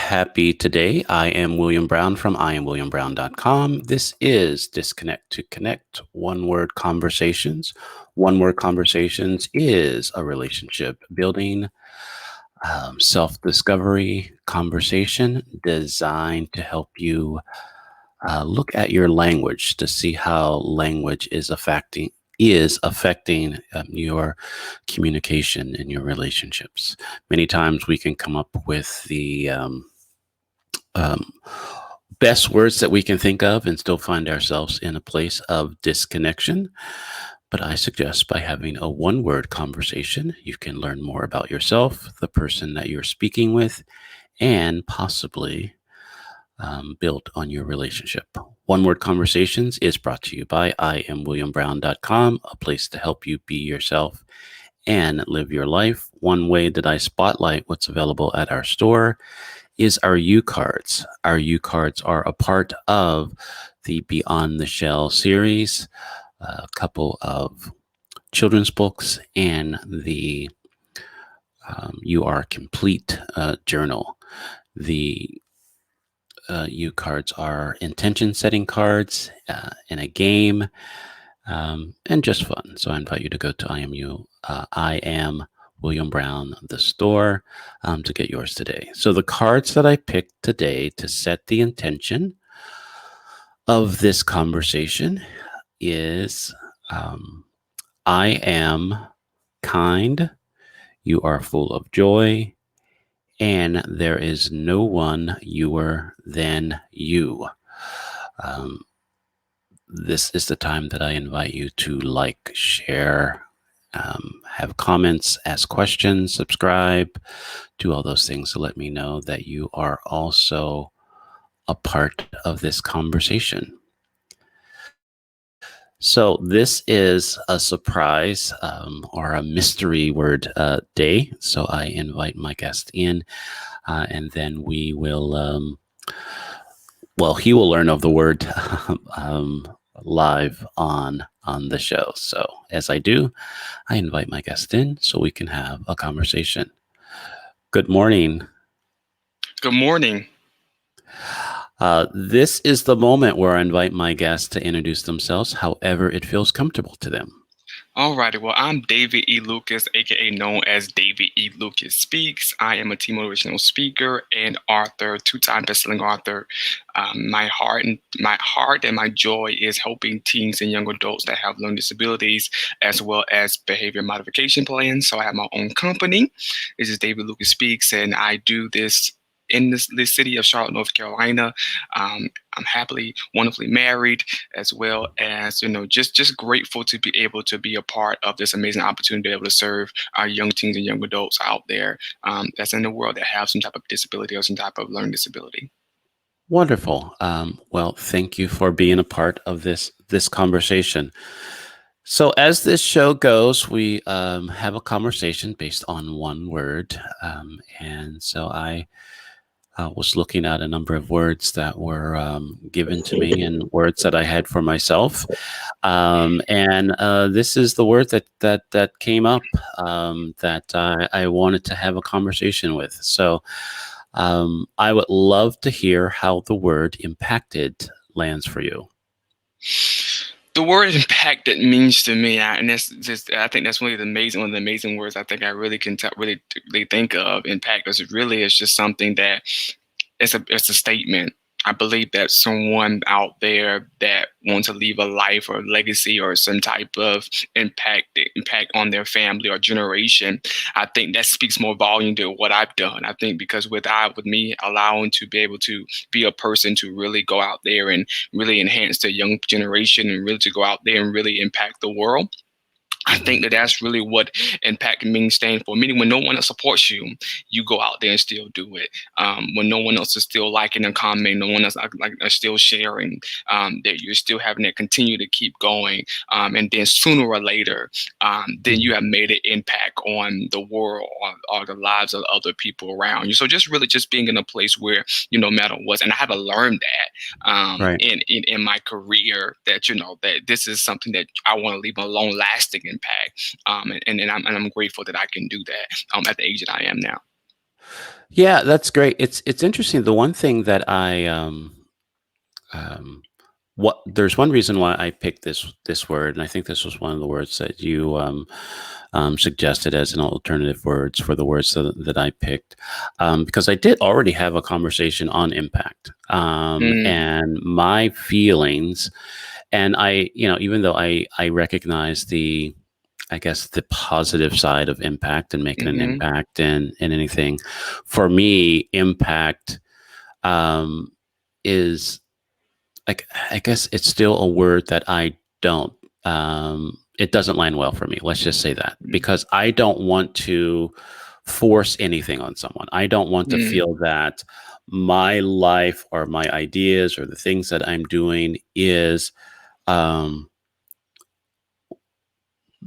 Happy today. I am William Brown from IamWilliamBrown.com. This is Disconnect to Connect, one word conversations. One word conversations is a relationship building, self discovery conversation designed to help you look at your language to see how language is affecting your communication in your relationships. Many times we can come up with the um, best words that we can think of and still find ourselves in a place of disconnection. But I suggest by having a one word conversation, you can learn more about yourself, the person that you're speaking with, and possibly build on your relationship. One Word Conversations is brought to you by IamWilliamBrown.com, a place to help you be yourself and live your life. One way that I spotlight what's available at our store is our U cards. Our U cards are a part of the Beyond the Shell series, a couple of children's books, and the You Are Complete journal. The U cards are intention setting cards in a game and just fun. So I invite you to go to I am William Brown, the store, to get yours today. So the cards that I picked today to set the intention of this conversation is I am kind, you are full of joy, and there is no one newer than you. Um, this is the time that I invite you to like, share, have comments, ask questions, subscribe, do all those things to let me know that you are also a part of this conversation. So this is a surprise or a mystery word day. So I invite my guest in, and then we will. He will learn of the word live on the show. So as I do, I invite my guest in so we can have a conversation. Good morning. Good morning. This is the moment where I invite my guests to introduce themselves however it feels comfortable to them. Alrighty, well, I'm David E. Lucas, aka known as David E. Lucas Speaks. I am a team motivational speaker and author, two-time best-selling author. My heart and my joy is helping teens and young adults that have learning disabilities, as well as behavior modification plans. So I have my own company. This is David Lucas Speaks, and I do this in this city of Charlotte, North Carolina. I'm happily, wonderfully married, as well as just grateful to be able to be a part of this amazing opportunity to be able to serve our young teens and young adults out there that's in the world that have some type of disability or some type of learning disability. Wonderful. Thank you for being a part of this conversation. So as this show goes, we have a conversation based on one word, and so I was looking at a number of words that were given to me and words that I had for myself. And this is the word that came up that I wanted to have a conversation with. So I would love to hear how the word impacted lands for you. The word impact that means to me, and I think that's one of the amazing words I think I really can really think of. Impact is really is just something that it's a statement. I believe that someone out there that wants to leave a life or legacy or some type of impact on their family or generation. I think that speaks more volume to what I've done. I think because with me allowing to be able to be a person to really go out there and really enhance the young generation and really to go out there and really impact the world. I think that that's really what impact means stand for. Meaning, when no one else supports you, you go out there and still do it. When no one else is still liking and commenting, no one else are still sharing, that you're still having to continue to keep going. And then sooner or later, then you have made an impact on the world or the lives of other people around you. So just really just being in a place where, no matter what, and I haven't learned that Right. in my career, that that this is something that I want to leave a long lasting impact. And I'm grateful that I can do that at the age that I am now. Yeah, that's great. It's interesting. The one thing that um, what there's one reason why I picked this word, and I think this was one of the words that you suggested as an alternative words for the words that I picked, because I did already have a conversation on impact, Mm, and my feelings, and even though I recognize the, I guess, the positive side of impact and making an mhm, impact in anything, for me, impact um, is like, I guess it's still a word that I don't, it doesn't land well for me. Let's just say that, mm, because I don't want to force anything on someone. I don't want to mm, feel that my life or my ideas or the things that I'm doing is um,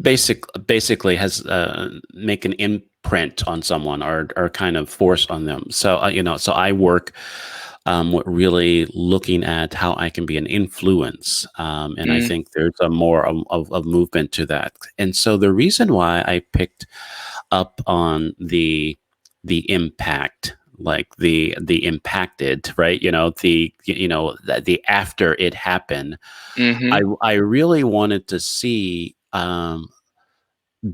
basically has make an imprint on someone, or kind of force on them. So so I work with really looking at how I can be an influence, and I mm, think there's a more of movement to that. And so the reason why I picked up on the impact, like the impacted, right? The after it happened, mhm, I really wanted to see,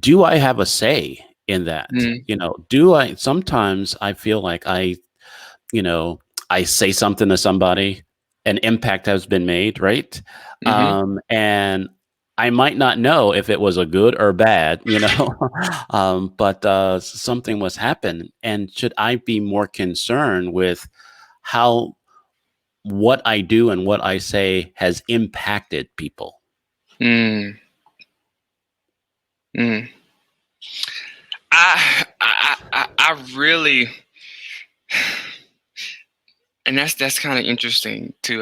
do I have a say in that? mm, Do I sometimes I feel like you know, I say something to somebody, an impact has been made, right? mhm, And I might not know if it was a good or bad, but something was happened. And should I be more concerned with how what I do and what I say has impacted people? mm, mm. I really, and that's kind of interesting to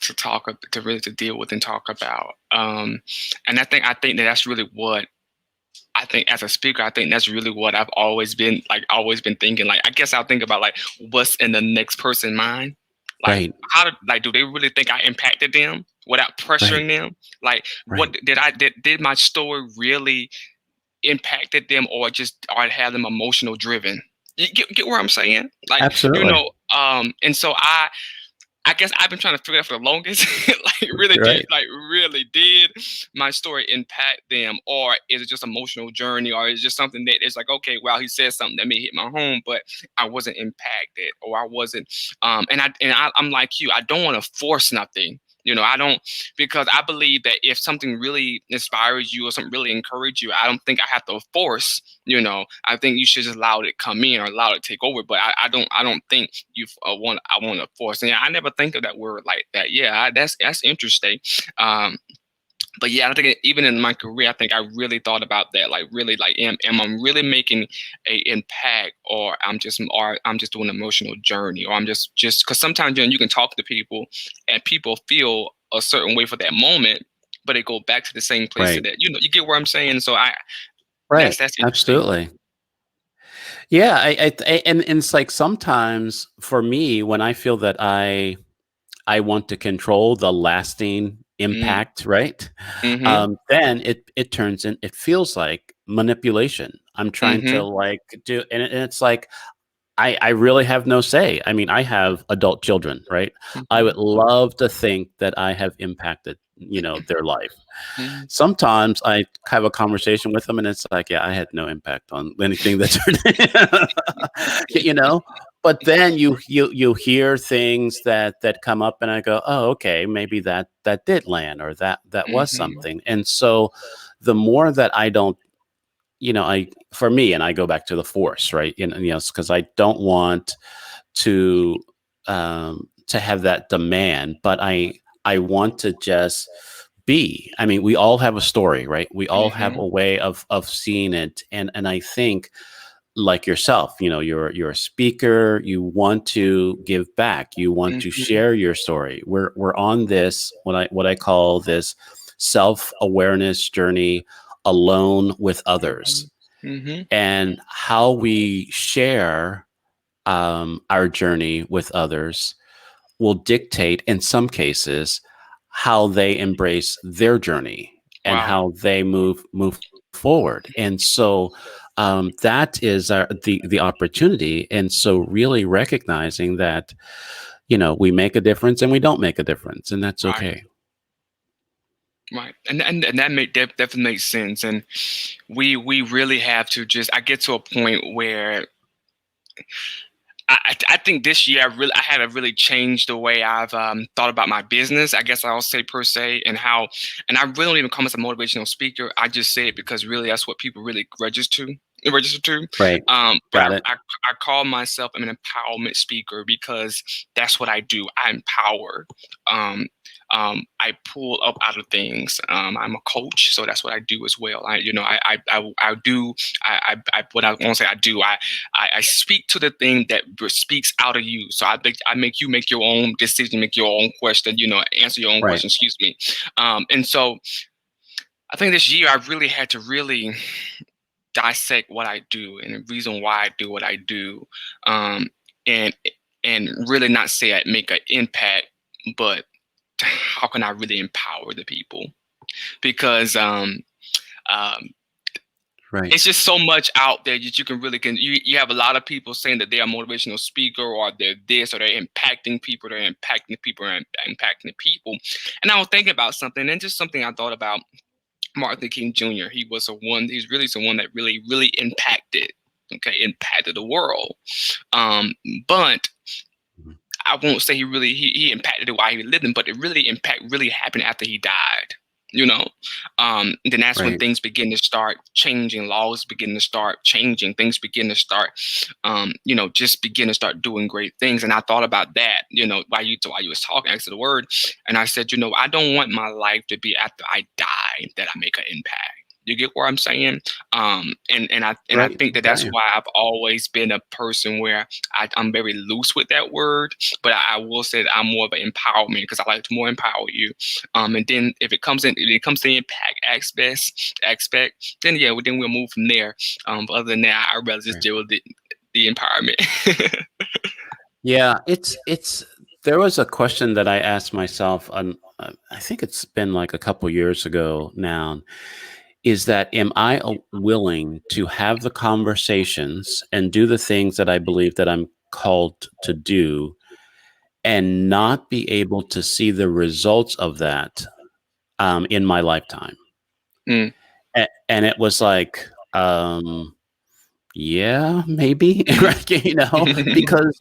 to really to deal with and talk about. And I think that that's really what I think as a speaker. I think that's really what I've always been thinking. Like I guess I'll think about like what's in the next person's mind. Like Right, do they really think I impacted them without right, pressuring them? Like right. what did my story really impacted them, or just or had them emotional driven? You get where I'm saying? Like, Absolutely. and so I guess I've been trying to figure out for the longest. Right. Really did my story impact them, or is it just emotional journey, or is it just something that is like, okay, well, he said something that may hit my home, but I wasn't impacted, or I wasn't. I'm like you. I don't want to force nothing. I don't, because I believe that if something really inspires you or something really encourages you, I don't think I have to force. I think you should just allow it to come in or allow it to take over. But I don't think you I want to force. And yeah, I never think of that word like that. Yeah, that's interesting. Um, but yeah, I think even in my career, I think I really thought about that. Like, really, like, am I really making a impact, or I'm just doing an emotional journey, or I'm just because sometimes you can talk to people and people feel a certain way for that moment, but they go back to the same place Right. that you get where I'm saying. So I Right. that's interesting. Absolutely. Yeah, and it's like sometimes for me when I feel that I want to control the lasting Mm, impact, right? mm-hmm. Then it turns in, it feels like manipulation. I'm trying to Mm-hmm. like do, and it's like I really have no say. I mean, I have adult children, right? I Mm-hmm. would love to think that I have impacted, their life. Mm-hmm. Sometimes I have a conversation with them and it's like, yeah, I had no impact on anything that you know. But then you hear things that come up and I go, oh, okay, maybe that did land, or that was Mm-hmm. something. And so the more that I don't, I for me, and I go back to the force, right? Because I don't want to have that demand, but I want to just be. I mean, we all have a story, right? We all have Mm-hmm. a way of seeing it, and I think, like yourself, you're a speaker, you want to give back, you want to Mm-hmm. share your story. We're on this, what I call this self-awareness journey, alone with others, Mm-hmm. and how we share our journey with others will dictate, in some cases, how they embrace their journey and Wow. how they move forward. And so That is the opportunity. And so really recognizing that, we make a difference and we don't make a difference, and that's Right. okay. Right. And that definitely makes sense. And we really have to just, I get to a point where I think this year I had to really change the way I've thought about my business. I guess I'll say per se, and I really don't even come as a motivational speaker. I just say it because really that's what people really register to. Right. But Got it. I call myself an empowerment speaker because that's what I do. I empower. I pull up out of things. I'm a coach, so that's what I do as well. I do. What I want to say I do. I speak to the thing that speaks out of you. So I make you make your own decision, make your own question, answer your own Right. question, excuse me. And so I think this year I really had to really dissect what I do and the reason why I do what I do. And really not say I make an impact, but how can I really empower the people? Because um, Right. it's just so much out there that you can really you have a lot of people saying that they're a motivational speaker or they're this or they're impacting people, impacting the people. And I was thinking about something, and just something I thought about Martin Luther King Jr. He's really someone that really impacted the world. But Mhm. I won't say he impacted it while he was living, but it really happened after he died. Then that's when Right. things begin to start changing, laws begin to start changing, things begin to start, just begin to start doing great things. And I thought about that, while you was talking, I said the word, and I said, I don't want my life to be after I die that I make an impact. You get what I'm saying? And I Right. think that Got that's you. why I've always been a person where I'm very loose with that word, but I will say that I'm more of an empowerment because I like to more empower you. And then if it comes to the impact aspect, then yeah, well, then we'll move from there. But other than that, I'd rather just Right. deal with the empowerment. Yeah, there was a question that I asked myself on, I think it's been like a couple years ago now, is that am I willing to have the conversations and do the things that I believe that I'm called to do and not be able to see the results of that in my lifetime? Mm, And it was like, yeah, maybe, right? Because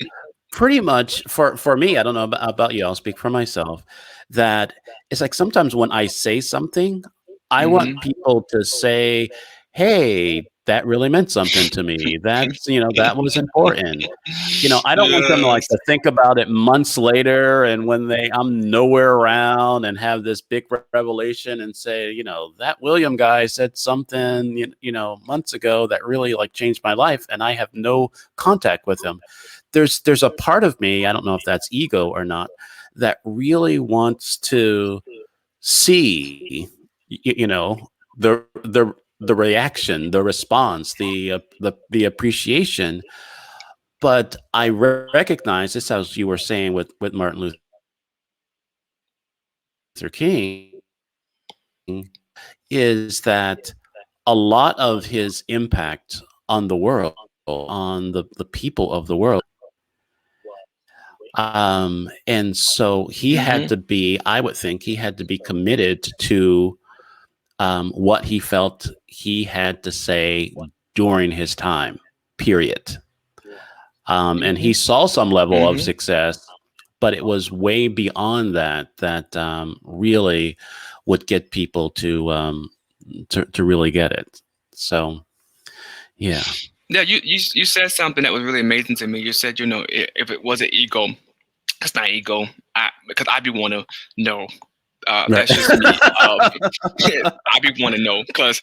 pretty much for me, I don't know about you, I'll speak for myself, that it's like sometimes when I say something, I want mhm. people to say, "Hey, that really meant something to me. That was important." I don't want them to, like, Yes. to think about it months later and when I'm nowhere around and have this big revelation and say, "That William guy said something, months ago that really, like, changed my life, and I have no contact with him." There's a part of me, I don't know if that's ego or not, that really wants to see, the reaction, the response, the appreciation. But I recognize this, as you were saying with Martin Luther King, is that a lot of his impact on the world, on the people of the world, and so he had Mhm. to be, I would think he had to be committed to what he felt he had to say during his time, period. And he Mhm. saw some level of Mhm. success, but it was way beyond that really would get people to really get it. So yeah. Yeah, you said something that was really amazing to me. You said, if it was an ego, it's not ego. Because I be want to know. Right. That's just me. I be want to know because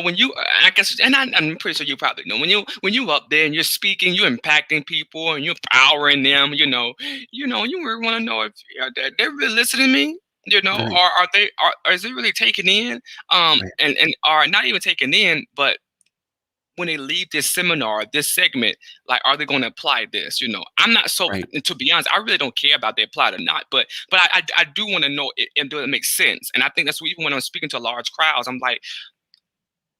when you, I guess, and I'm pretty sure you probably know when you up there and you're speaking, you're impacting people and you're empowering them. You really want to know if they're really listening to me. Right. Or are is they really taking in? Right. And are not even taking in, but when they leave this seminar, this segment, like, are they going to apply this? I'm not so. Right. To be honest, I really don't care about they apply it or not. But I do want to know it, and do it make sense? And I think that's what, even when I'm speaking to large crowds, I'm like,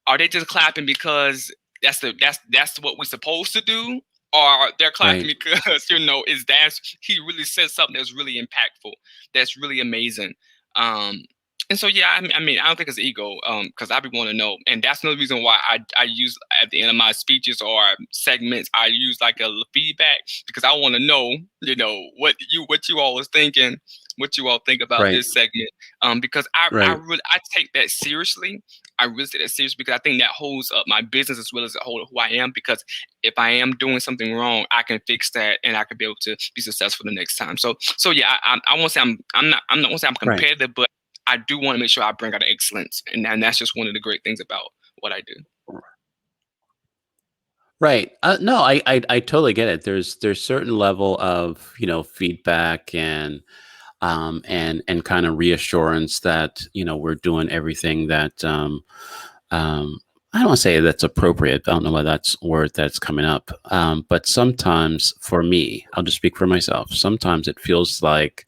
are they just clapping because that's what we're supposed to do, or they're clapping Right. because is he really said something that's really impactful, that's really amazing. Um, and so yeah, I mean, I don't think it's ego, because I be want to know, and that's another reason why I use at the end of my speeches or segments, I use like a feedback, because I want to know, what you all was thinking, what you all think about Right. this segment, because I Right. really I take that seriously. I really take that seriously because I think that holds up my business as well as it holds who I am. Because if I am doing something wrong, I can fix that and I can be able to be successful the next time. So yeah, I won't say I'm not want to say I'm Right. competitive, but I do want to make sure I bring out excellence, and that's just one of the great things about what I do. Right. No, I totally get it. There's certain level of feedback and kind of reassurance that we're doing everything that I don't want to say that's appropriate. I don't know why that's a word that's coming up. But sometimes for me, I'll just speak for myself. Sometimes it feels like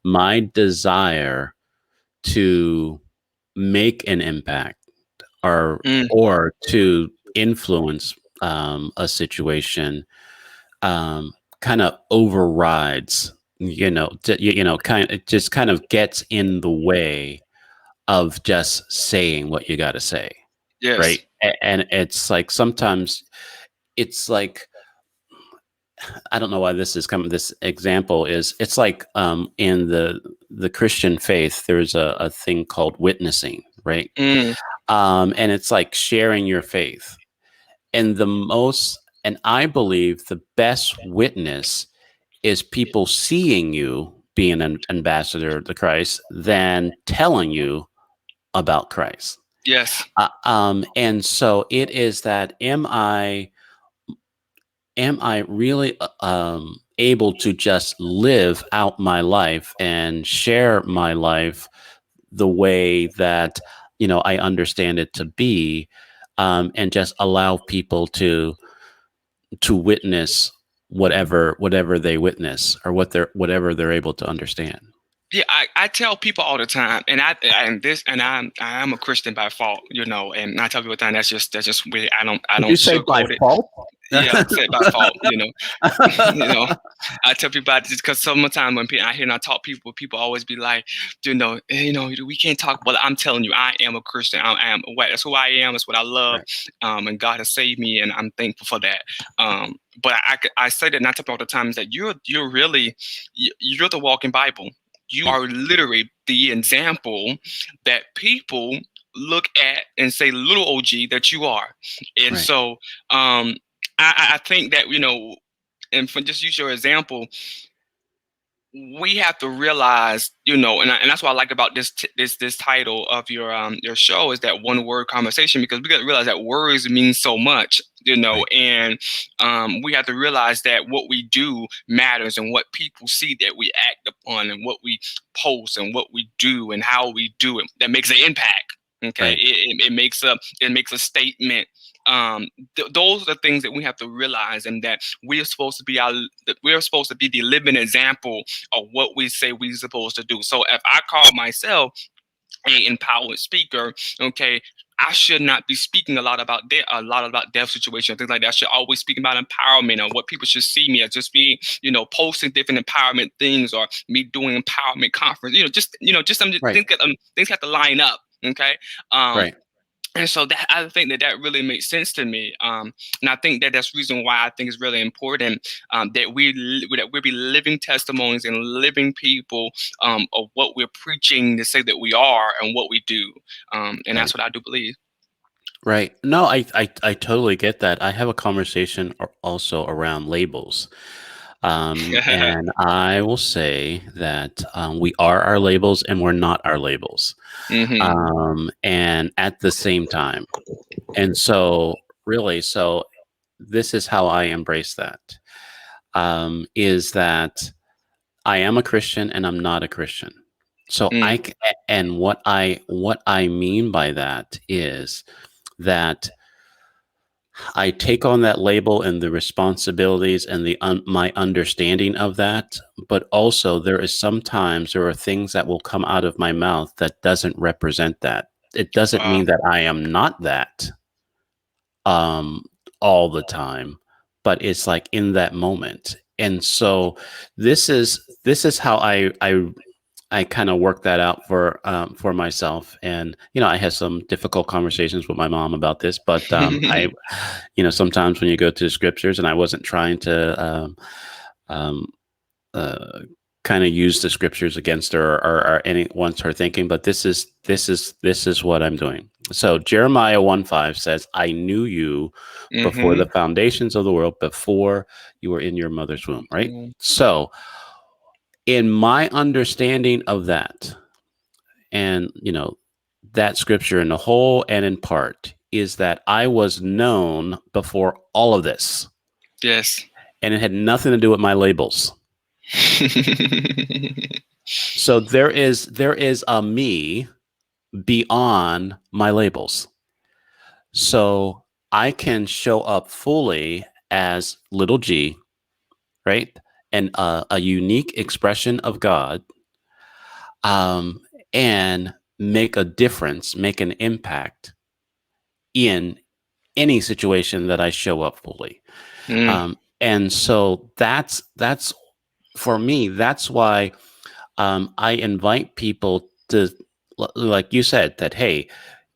my desire to make an impact or Mm, or to influence a situation kind of overrides, kind it just kind of gets in the way of just saying what you got to say, yes. right? And it's like sometimes it's like I don't know why this is coming. This example is it's like in the Christian faith, there's a thing called witnessing, right? Mm, And it's like sharing your faith. And I believe the best witness is people seeing you being an ambassador to Christ than telling you about Christ. yes. And so it is that am I really able to just live out my life and share my life the way that I understand it to be, and just allow people to witness whatever they witness or whatever they're able to understand. Yeah, I tell people all the time, and I'm a Christian by fault, and I tell people all the time that's just weird. I Did you don't say by sugarcoat it. fault? Yeah, I said by fault. you know, I tell people about this because sometimes when I hear and I talk people always be like, we can't talk. Well, I'm telling you, I am a Christian. I am what that's who I am. That's what I love. Right. And God has saved me, and I'm thankful for that. But I say that, and I tell people all the time, is that you're really you're the walking Bible. You are literally the example that people look at and say, little OG, that you are. And Right. so I think that, and for just use your example, we have to realize, and that's what I like about this title of your show, is that one word conversation, because we got to realize that words mean so much, Right. and we have to realize that what we do matters, and what people see that we act upon, and what we post, and what we do, and how we do it, that makes an impact. Okay, Right. it makes a statement. Those are the things that we have to realize, and that we're supposed to be the living example of what we say we're supposed to do. So if I call myself a empowered speaker, okay, I should not be speaking a lot about death situation, things like that. I should always speak about empowerment, or what people should see me as, just being, posting different empowerment things, or me doing empowerment conference. Just some Right. things have to line up. Okay. Um, Right. and so that I think that really makes sense to me, and I think that that's the reason why I think it's really important, that we be living testimonies and living people, of what we're preaching to say that we are, and what we do, and Right. that's what I do believe. Right. No, I totally get that. I have a conversation also around labels. And I will say that we are our labels and we're not our labels. hmm And at the same time. And so, really, so this is how I embrace that, is that I am a Christian and I'm not a Christian. So mm, and what I mean by that is that I take on that label and the responsibilities and my understanding of that, but also there are things that will come out of my mouth that doesn't represent that. It doesn't wow. mean that I am not that. Um, all the time, but it's like in that moment. And so this is how I kind of work that out for myself. And I had some difficult conversations with my mom about this, but sometimes when you go to the scriptures, and I wasn't trying to um, uh, kind of use the scriptures against her, or any once her thinking, but this is what I'm doing. So Jeremiah 1:5 says, "I knew you before Mm-hmm. the foundations of the world, before you were in your mother's womb." Right. So in my understanding of that, and that scripture in the whole and in part, is that I was known before all of this, Yes. and it had nothing to do with my labels. So there is a me beyond my labels. So I can show up fully as little g, right? And a unique expression of God, um, and make a difference, make an impact in any situation that I show up fully. Mm, And so that's for me. That's why I invite people to, like you said, that hey,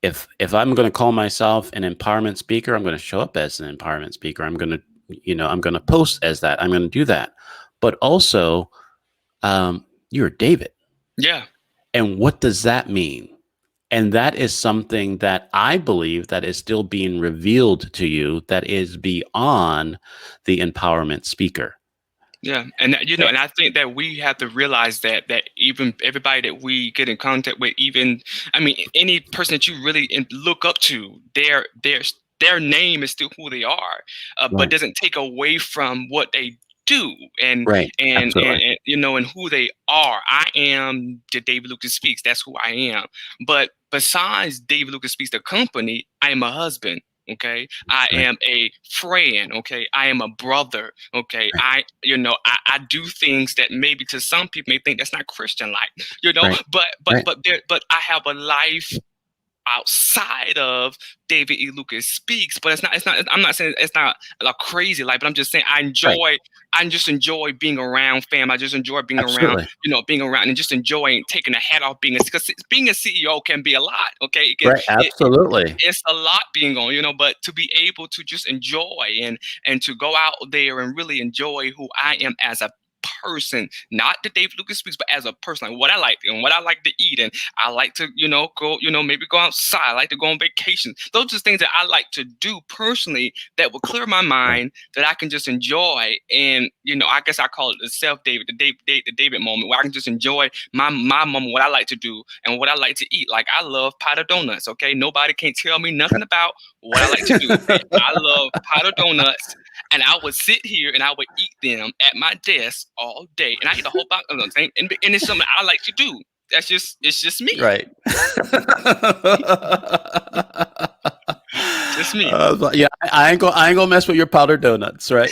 if I'm going to call myself an empowerment speaker, I'm going to show up as an empowerment speaker. I'm going to post as that. I'm going to do that. But also, you're David, yeah. and what does that mean? And that is something that I believe that is still being revealed to you, that is beyond the empowerment speaker. Yeah, and Eh, and I think that we have to realize that even everybody that we get in contact with, even I mean, any person that you really look up to, their name is still who they are, but Right. doesn't take away from what they do, and Right. and and, Absolutely. and and who they are. I am the David Lucas Speaks. That's who I am. But besides David Lucas Speaks, the company, I am a husband. Okay, I Right. am a friend. Okay, I am a brother. Okay, Right. I do things that maybe to some people may think that's not Christian like, Right. Right. but I have a life outside of David E. Lucas Speaks, but it's not I'm not saying it's not a crazy life, but I'm just saying Right. I just enjoy being around fam. I just enjoy being around, Absolutely. being around and just enjoying taking the hat off because being a CEO can be a lot. Okay, Right. Absolutely. it's a lot being on, but to be able to just enjoy and to go out there and really enjoy who I am as a person, not the David Lucas Speaks, but as a person, like what I like and what I like to eat, and I like to, go, maybe go outside. I like to go on vacation. Those are things that I like to do personally that will clear my Right. mind that I can just enjoy. And I guess I call it the self David, the David moment, where I can just enjoy my moment, what I like to do and what I like to eat. Like I love powdered donuts. Okay, nobody can tell me nothing about what I like to do. Okay, I love powdered donuts, and I would sit here and I would eat them at my desk all day, and I eat a whole box of them. And it's something I like to do. It's just me. Right. Just me. But yeah, I ain't gonna mess with your powdered donuts, right?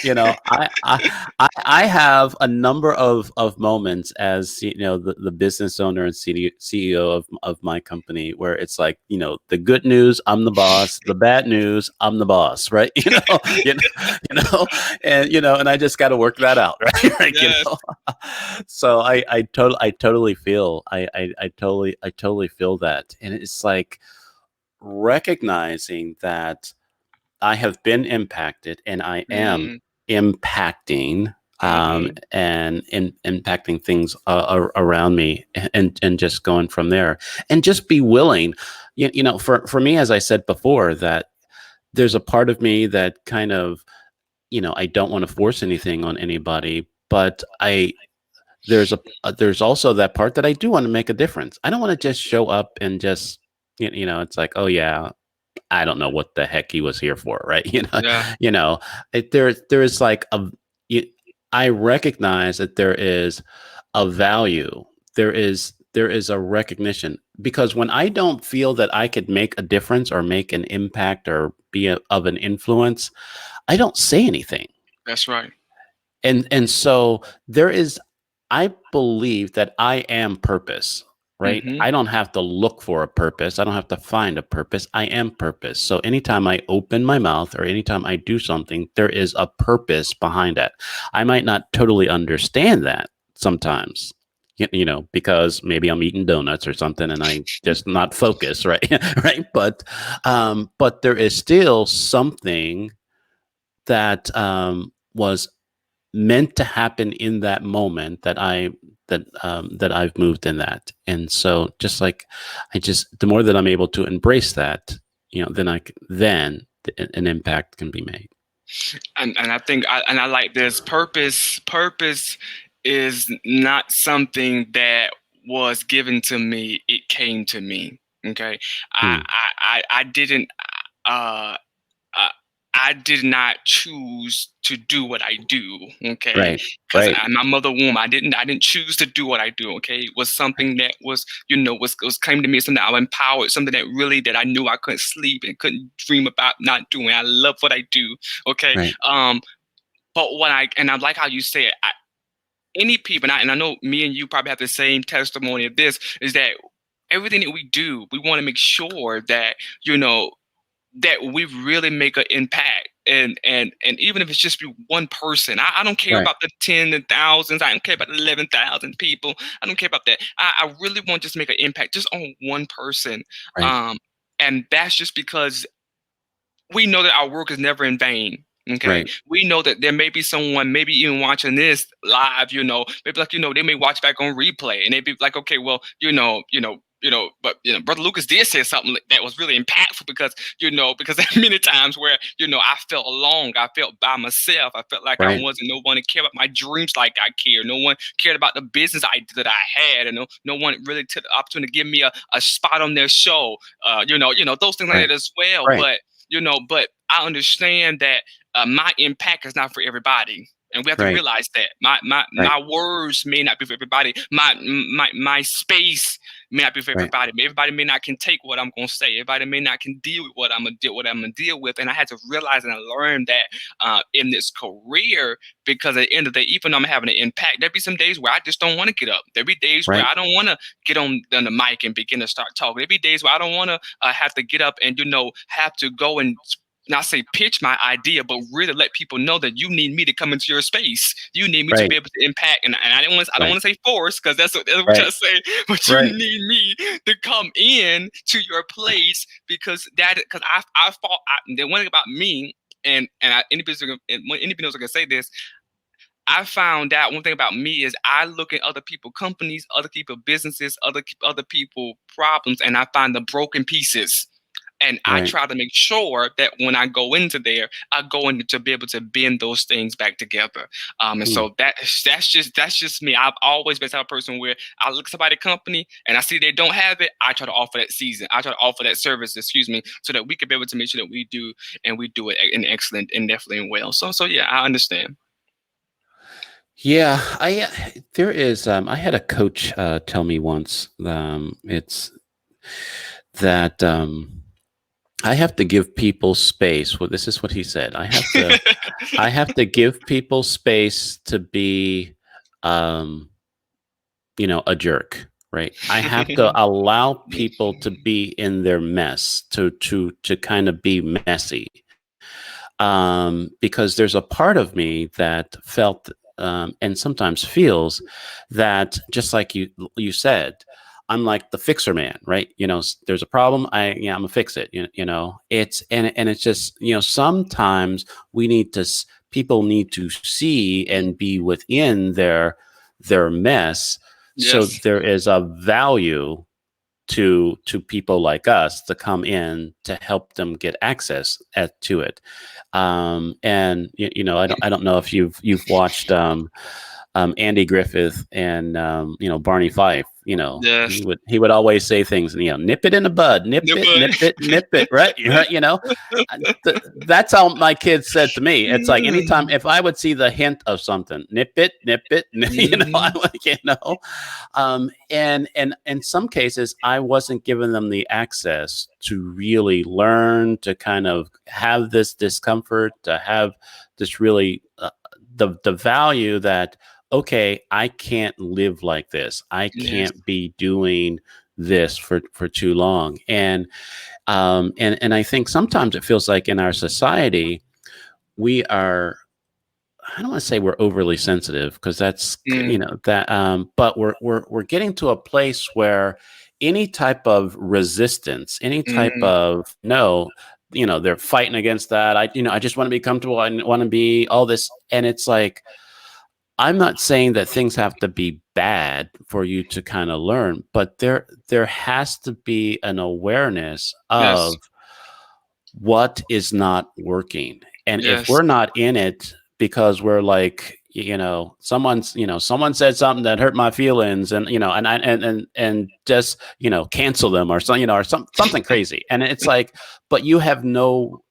I have a number of moments as the business owner and CEO of my company, where it's like, the good news, I'm the boss. The bad news, I'm the boss, right? And I just got to work that out, right? Like, Yes. So I totally feel that, and it's like recognizing that I have been impacted, and I am Mm, impacting, mm-hmm. and impacting things around me, and just going from there, and just be willing. For me, as I said before, that there's a part of me that kind of, I don't want to force anything on anybody, but there's also that part that I do want to make a difference. I don't want to just show up and just, it's like, oh yeah, I don't know what the heck he was here for, right? Yeah. You know, there is like y- I recognize that there is a value. There is a recognition, because when I don't feel that I could make a difference or make an impact or be of an influence, I don't say anything. That's right. And so there is, I believe that I am purpose. right? Mm-hmm. I don't have to look for a purpose. I don't have to find a purpose. I am purpose. So anytime I open my mouth or anytime I do something, there is a purpose behind it. I might not totally understand that sometimes, because maybe I'm eating donuts or something and I just not focus, right? Right. But there is still something that was meant to happen in that moment that I've moved in that. And so just like the more that I'm able to embrace that, then an impact can be made. And I think I like this purpose is not something that was given to me, it came to me. Okay. I Hmm. I didn't uh uh, I did not choose to do what I do, okay? Right. Because Right. I'm my mother womb. I didn't choose to do what I do, okay? It was something that was, was came to me, something I was empowered, something that I knew I couldn't sleep and couldn't dream about not doing. I love what I do, okay? Right. But I like how you said, any people, and I know me and you probably have the same testimony of this, is that everything that we do, we want to make sure that, you know, that we really make an impact. And even if it's just one person, I don't care Right. about the 10 thousands. I don't care about the 11,000 people. I don't care about that. I really want to just make an impact just on one person. Right. Um, and that's just because we know that our work is never in vain. Okay, Right. we know that there may be someone, maybe even watching this live. Maybe like they may watch back on replay, and they be like, okay, well, but Brother Lucas did say something that was really impactful because there are many times where I felt alone, I felt by myself, I felt like I Right. wasn't no one to care about my dreams like I care. No one cared about the business idea that I had, and no one really took the opportunity to give me a spot on their show. Those things like Right. that as well. Right. But I understand that my impact is not for everybody. And we have to Right. realize that Right. my words may not be for everybody. My space may not be for Right. everybody. Everybody may not can take what I'm gonna say. Everybody may not can deal with what I'm gonna deal with. And I had to realize and I learned that in this career, because at the end of the day, even though I'm having an impact, there'll be some days where I just don't want to get up. There'll be days where Right. I don't want to get on the mic and begin to start talking. There'll be days where I don't want to have to get up and have to go and not say pitch my idea, but really let people know that you need me to come into your space. You need me to be Right. able to impact, and I don't Right. want to say force because that's what we're trying Right. to say, but you Right. need me to come in to your place because I fought. The one thing about me, any business are gonna say this. I found out one thing about me is I look at other people companies, other people businesses, other people problems, and I find the broken pieces. And I Right. try to make sure that when I go into there, I go in to be able to bend those things back together. And Hmm. so that's just me. I've always been the type of person where I look at somebody company and I see they don't have it. I try to offer that season. I try to offer that service, excuse me, so that we can be able to make sure that we do and we do it in excellent and definitely well. So yeah, I understand. Yeah, there is I had a coach tell me once it's that I have to give people space. Well, this is what he said. I have to give people space to be um a jerk, right? I have to allow people to be in their mess, to kind of be messy, because there's a part of me that felt and sometimes feels that just like you said, I'm like the fixer man, right? There's a problem, I'm gonna fix it. It's it's just sometimes people need to see and be within their mess, so Yes. there is a value to people like us to come in to help them get access to it. And I don't know if you've watched Andy Griffith and Barney Fife. Yes. He would always say things, nip it in the bud, nip No, it, but nip it, nip it, right? Right, that's how my kids said to me. It's like anytime if I would see the hint of something, nip it, I Mhm. like, and in some cases, I wasn't giving them the access to really learn, to kind of have this discomfort, to have this really the value that okay, I can't live like this. I Yes. can't be doing this for too long. And I think sometimes it feels like in our society we are, I don't want to say we're overly sensitive because that's, Mm, that but we're getting to a place where any type of resistance, any type mm, of no, they're fighting against that. I just want to be comfortable. I want to be all this, and it's like, I'm not saying that things have to be bad for you to kind of learn, but there has to be an awareness yes. of what is not working. And if Yes. we're not in it because we're like, someone said something that hurt my feelings, and and just, cancel them, or something crazy. And it's like, but you have no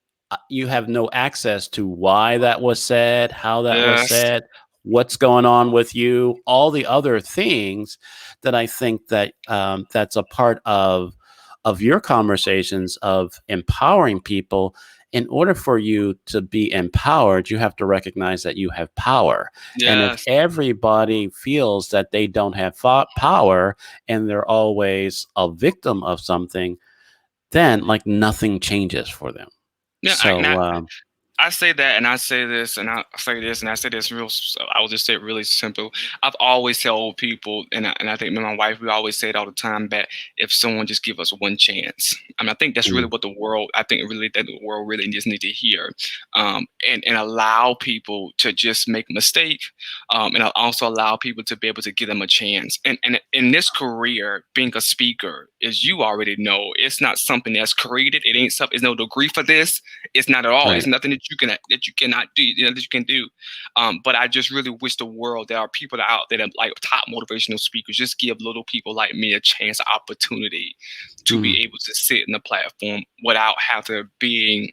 access to why that was said, how that was Yes. said, what's going on with you, all the other things that I think that that's a part of your conversations of empowering people. In order for you to be empowered, you have to recognize that you have power. And if Yes. everybody feels that they don't have power and they're always a victim of something, then like nothing changes for them. Yeah. So, I say that, and I say this, and I say this, and I say this real. I will just say it really simple. I've always told people, and I think me and my wife, we always say it all the time, that if someone just give us one chance, I mean, I think that's really mm, what the world. I think really that the world really just need to hear, and allow people to just make a mistake, and I'll also allow people to be able to give them a chance. And in this career, being a speaker, as you already know, it's not something that's created. It ain't something. There's no degree for this. It's not at all. It's right. nothing that you cannot do. That you can do. But I just really wish the world there are people out there that like top motivational speakers. Just give little people like me a chance, opportunity to Mm, be able to sit in the platform without having being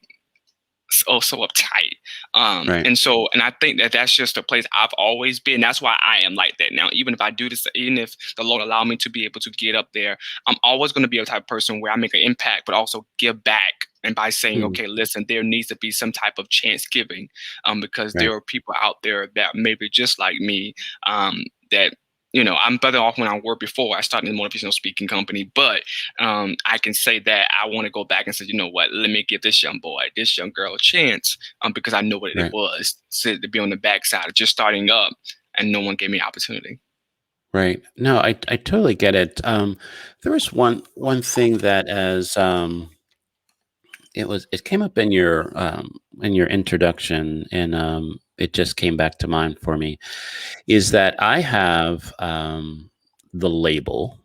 so uptight. right. And I think that that's just a place I've always been. That's why I am like that now. Even if I do this, even if the Lord allow me to be able to get up there, I'm always going to be a type of person where I make an impact, but also give back. And by saying, Mm, okay, listen, there needs to be some type of chance giving, because there right. are people out there that maybe just like me, that I'm better off when I were before I started a motivational speaking company. But I can say that I want to go back and say, you know what, let me give this young boy, this young girl a chance, because I know what it Right. was to be on the backside of just starting up, and no one gave me opportunity. Right. No, I totally get it. There was one thing that, as it came up in your introduction, and it just came back to mind for me, is that I have the label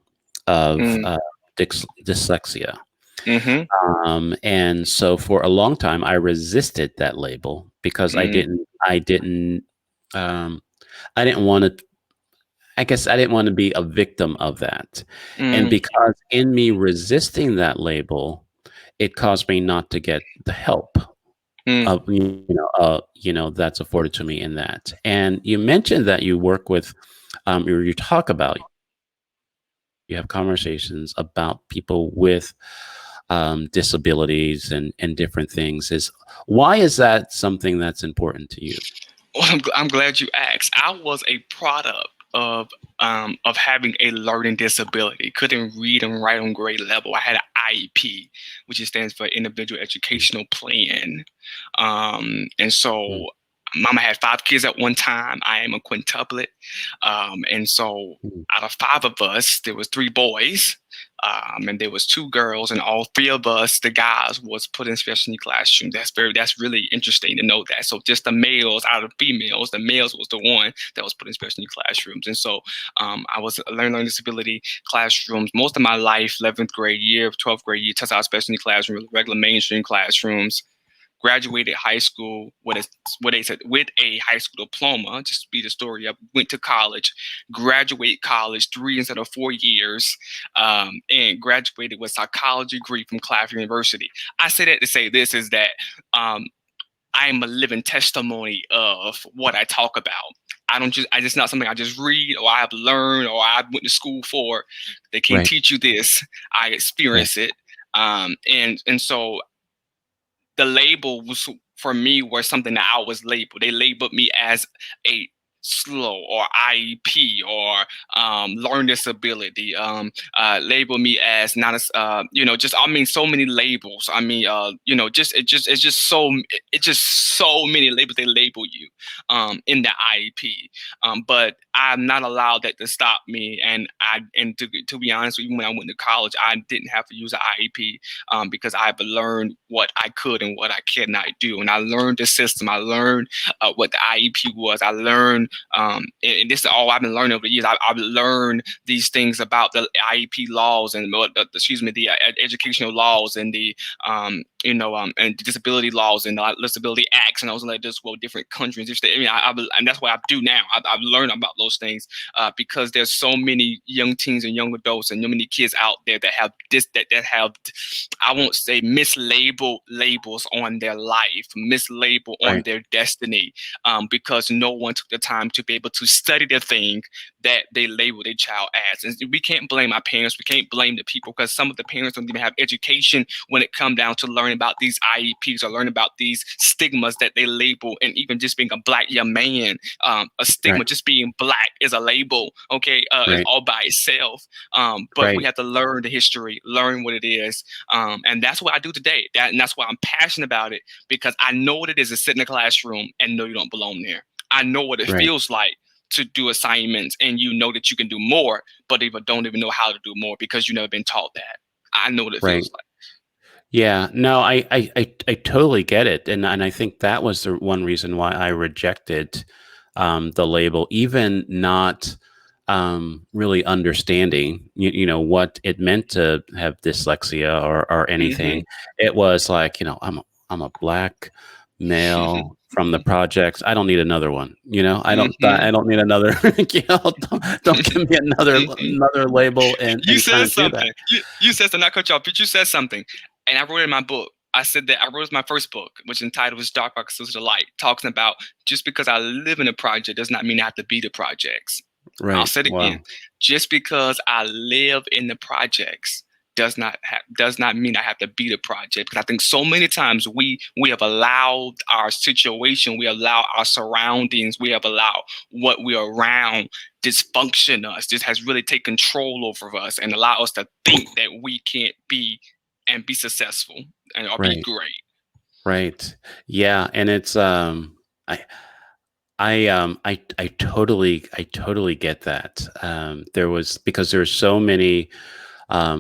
of Mm, dyslexia. mm-hmm, And so for a long time I resisted that label because mm, um, I didn't want to, I guess I didn't want to be a victim of that. And mm, because in me resisting that label, it caused me not to get the help mm. of, that's afforded to me in that. And you mentioned that you work with, or you talk about, you have conversations about people with disabilities and different things. Is Why is that something that's important to you? Well, I'm glad you asked. I was a product of having a learning disability. Couldn't read and write on grade level. I had an IEP, which stands for Individual Mm, Educational Plan. And so mm, Mama had 5 kids at one time. I am a quintuplet. And so mm, out of 5 of us, there was 3 boys. And there was 2 girls, and all 3 of us, the guys, was put in special need classroom. That's really interesting to know that. So just the males out of females, the males was the one that was put in special need classrooms. And so I was a learning disability classrooms most of my life, 11th grade year, 12th grade year, test out special need classrooms, regular mainstream classrooms. Graduated high school with a high school diploma. Just to be the story up. Went to college, graduate college 3 instead of 4 years, and graduated with psychology degree from Claflin University. I say that to say this is that um, I am a living testimony of what I talk about. I just not something I just read or I have learned or I went to school for. They can't right. teach you this. I Right. experience it. And so the label was for me was something that I was labeled. They labeled me as a slow or IEP or learning disability. Label me as not as just I mean so many labels. I mean just it's just it's just so many labels they label you in the IEP. But I'm not allowed that to stop me. And to be honest, even when I went to college, I didn't have to use an IEP because I've learned what I could and what I cannot do, and I learned the system. I learned what the IEP was. I learned, and this is all I've been learning over the years. I've learned these things about the IEP laws and the educational laws and the and disability laws and the disability acts, and I was like this for different countries. And that's what I do now. I've learned about those things because there's so many young teens and young adults and so many kids out there that have that have, I won't say mislabeled labels on their life, mislabeled on Right. their destiny, because no one took the time to be able to study the thing that they label their child as. And we can't blame our parents. We can't blame the people because some of the parents don't even have education when it comes down to learning about these IEPs or learning about these stigmas that they label. And even just being a black young man, a stigma, Right. just being black is a label, okay, is Right. all by itself. But we Right. have to learn the history, learn what it is. And that's what I do today. And that's why I'm passionate about it, because I know what it is to sit in a classroom and know you don't belong there. I know what it Right. feels like to do assignments and you know that you can do more, but even don't even know how to do more because you've never been taught that. I know what it Right. feels like. Yeah, no, I totally get it, and I think that was the one reason why I rejected the label, even not really understanding, what it meant to have dyslexia or Hmm. anything. It was like, I'm a black male from the projects. I don't need another one. Hmm. I don't need another. Don't give me another label You and kind said of do that. something. You said something. Not cut you off, but you said something, and I wrote it in my book. I said that I wrote my first book, which entitled was Dark Arcs of Light, talking about just because I live in a project does not mean I have to be the projects. I'll Right. say it again. Wow. Just because I live in the projects does not mean I have to be the project. Because I think so many times we have allowed our situation, we allow our surroundings, we have allowed what we're around dysfunction us. This has really taken control over us and allow us to think that we can't be and be successful and or be Right. great. Right. Yeah, and it's I I totally get that. There was because there's so many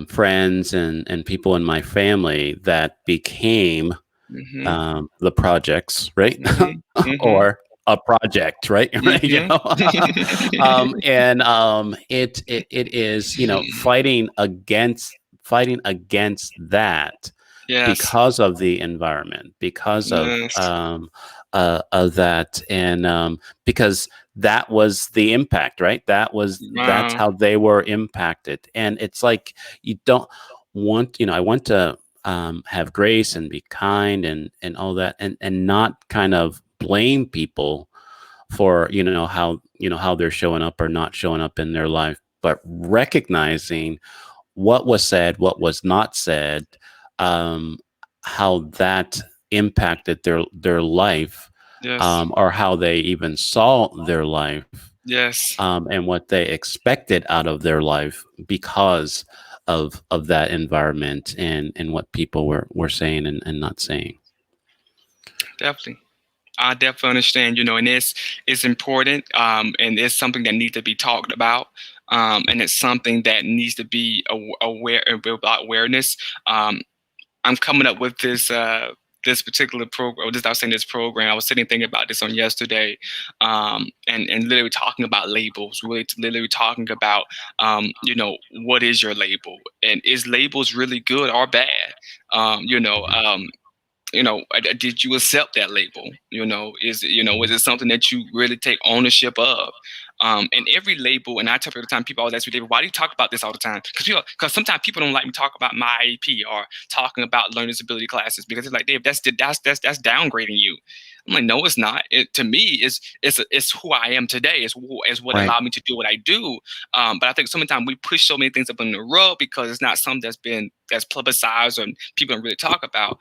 friends and people in my family that became Hmm. the projects, right? Hmm. Hmm. Or a project, right? Right, Hmm. and it is, fighting against that Yes. because of the environment, because Yes. of that, and because that was the impact, right? That's Wow. how they were impacted, and it's like you don't I want to have grace and be kind and all that, and not kind of blame people for how they're showing up or not showing up in their life, but recognizing what was said, what was not said, um, how that impacted their life, Yes. or how they even saw their life, Yes. and what they expected out of their life because of that environment and what people were saying and not saying. Definitely. I definitely understand, and it's important, and it's something that needs to be talked about, and it's something that needs to be aware about awareness. I'm coming up with this particular program, or this I was saying this program. I was sitting thinking about this on yesterday, and literally talking about labels, really literally talking about, what is your label, and is labels really good or bad? Um, you know, Mhm. um, did you accept that label? Is it something that you really take ownership of? And every label, and I tell people all the time, people always ask me, David, why do you talk about this all the time? Because sometimes people don't like me talk about my IEP or talking about learning disability classes because it's like, Dave, that's downgrading you. I'm like, no, it's not. To me, it's who I am today. Is what Right. allowed me to do what I do. But I think sometimes we push so many things up in the rug because it's not something that's publicized or people don't really talk about.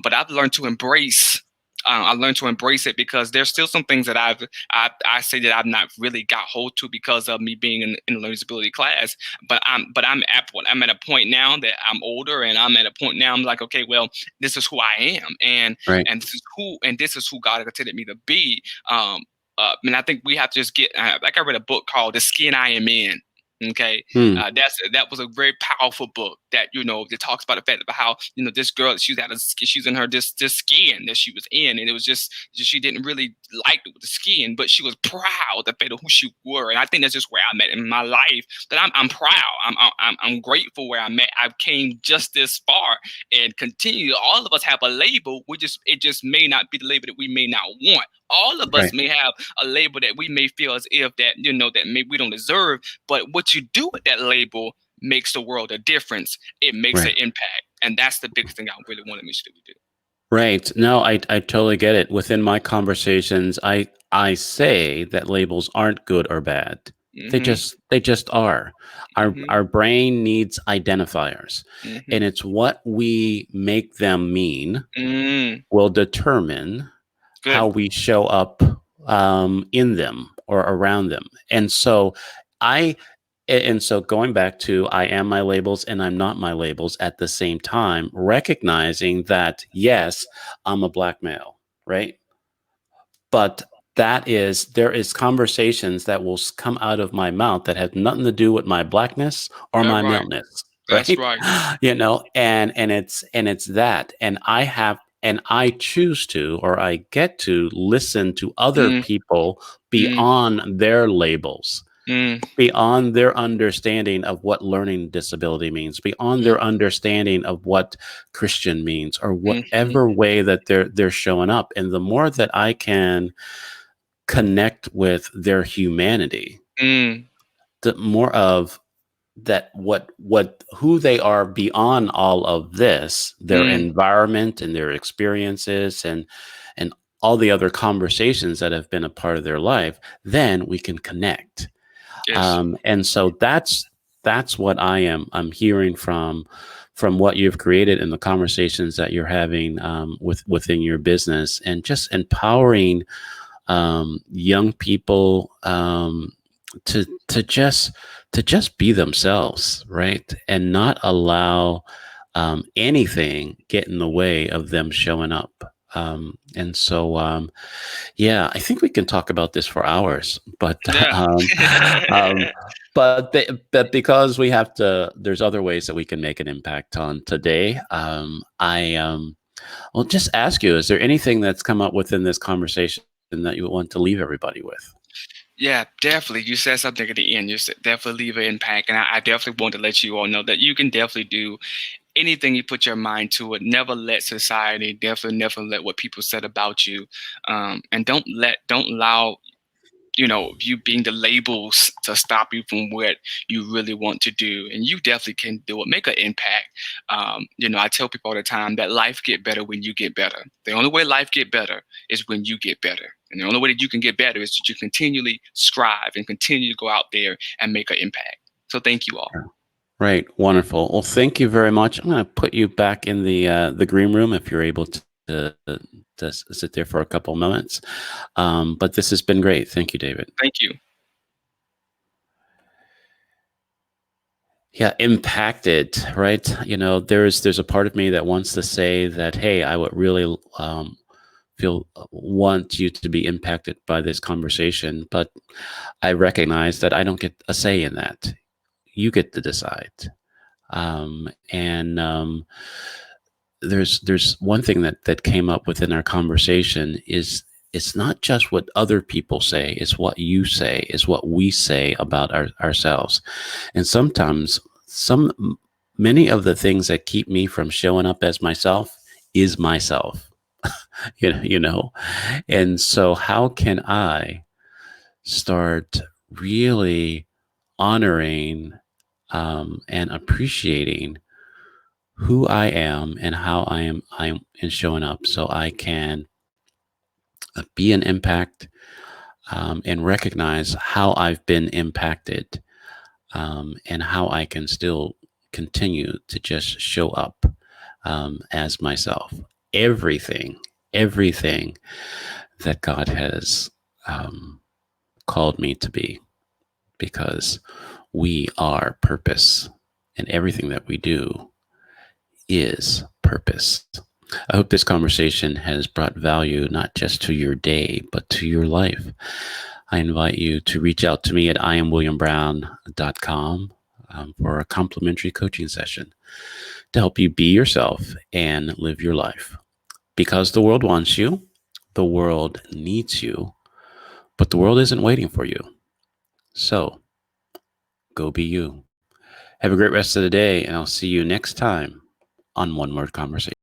But I've learned to embrace I learned to embrace it because there's still some things that I say that I've not really got hold to because of me being in a learning disability class. I'm at a point now that I'm older, and I'm at a point now I'm like, okay, well, this is who I am, Right. and this is who God has intended me to be. And I think we have to just get like I read a book called The Skin I Am In. Okay, Hmm. that was a very powerful book that that talks about the fact about how this girl, she's in her this skin that she was in, and it was just she didn't really like the skin, but she was proud the fact of who she were. And I think that's just where I'm at in my life. That I'm proud. I'm grateful where I'm at. I've came just this far and continue. All of us have a label. It just may not be the label that we may not want. All of us Right. may have a label that we may feel as if that that maybe we don't deserve, but what you do with that label makes the world a difference. It makes an Right. impact. And that's the biggest thing I really want to make sure that we do. Right. No, I totally get it. Within my conversations, I say that labels aren't good or bad. Mm-hmm. They just are. Mm-hmm. Our brain needs identifiers, Mm-hmm. and it's what we make them mean Mm. will determine how Good. we show up in them or around them. I and so going back to I am my labels and I'm not my labels at the same time, recognizing that yes, I'm a black male, right? But there is conversations that will come out of my mouth that have nothing to do with my blackness or That's my right. maleness, That's right? right. And it's that, and I choose to, or I get to listen to other Mm. people Mm. beyond their labels, Mm. beyond their understanding of what learning disability means, beyond Mm. their understanding of what Christian means, or Mm-hmm. whatever way that they're showing up. And the more that I can connect with their humanity, Mm. the more of that what who they are beyond all of this, their Mm. environment and their experiences and all the other conversations that have been a part of their life, then we can connect. Yes. And so that's what I'm hearing from what you've created and the conversations that you're having within your business, and just empowering young people to just be themselves, right, and not allow anything get in the way of them showing up. And so yeah, I think we can talk about this for hours, but Yeah. um, but because we have to, there's other ways that we can make an impact on today. I'll just ask you: is there anything that's come up within this conversation that you want to leave everybody with? Yeah, definitely. You said something at the end. You said definitely leave an impact. And I definitely want to let you all know that you can definitely do anything you put your mind to it. Never let society, definitely never let what people said about you. And don't allow you being the labels to stop you from what you really want to do. And you definitely can do it. Make an impact. I tell people all the time that life get better when you get better. The only way life get better is when you get better. And the only way that you can get better is that you continually strive and continue to go out there and make an impact. So thank you all. Right, wonderful. Well, thank you very much. I'm going to put you back in the green room if you're able to sit there for a couple minutes. But this has been great. Thank you, David. Thank you. Yeah, impacted, right? There's a part of me that wants to say that, hey, I would really want you to be impacted by this conversation, but I recognize that I don't get a say in that. You get to decide. And there's one thing that came up within our conversation is it's not just what other people say, it's what you say, is what we say about ourselves. And sometimes many of the things that keep me from showing up as myself is myself. you know. And so how can I start really honoring and appreciating who I am and how I'm showing up, so I can be an impact, and recognize how I've been impacted, and how I can still continue to just show up as myself. Everything, everything that God has called me to be, because we are purpose, and everything that we do is purpose. I hope this conversation has brought value not just to your day, but to your life. I invite you to reach out to me at iamwilliambrown.com for a complimentary coaching session to help you be yourself and live your life. Because the world wants you, the world needs you, but the world isn't waiting for you. So go be you. Have a great rest of the day, and I'll see you next time on One Word Conversation.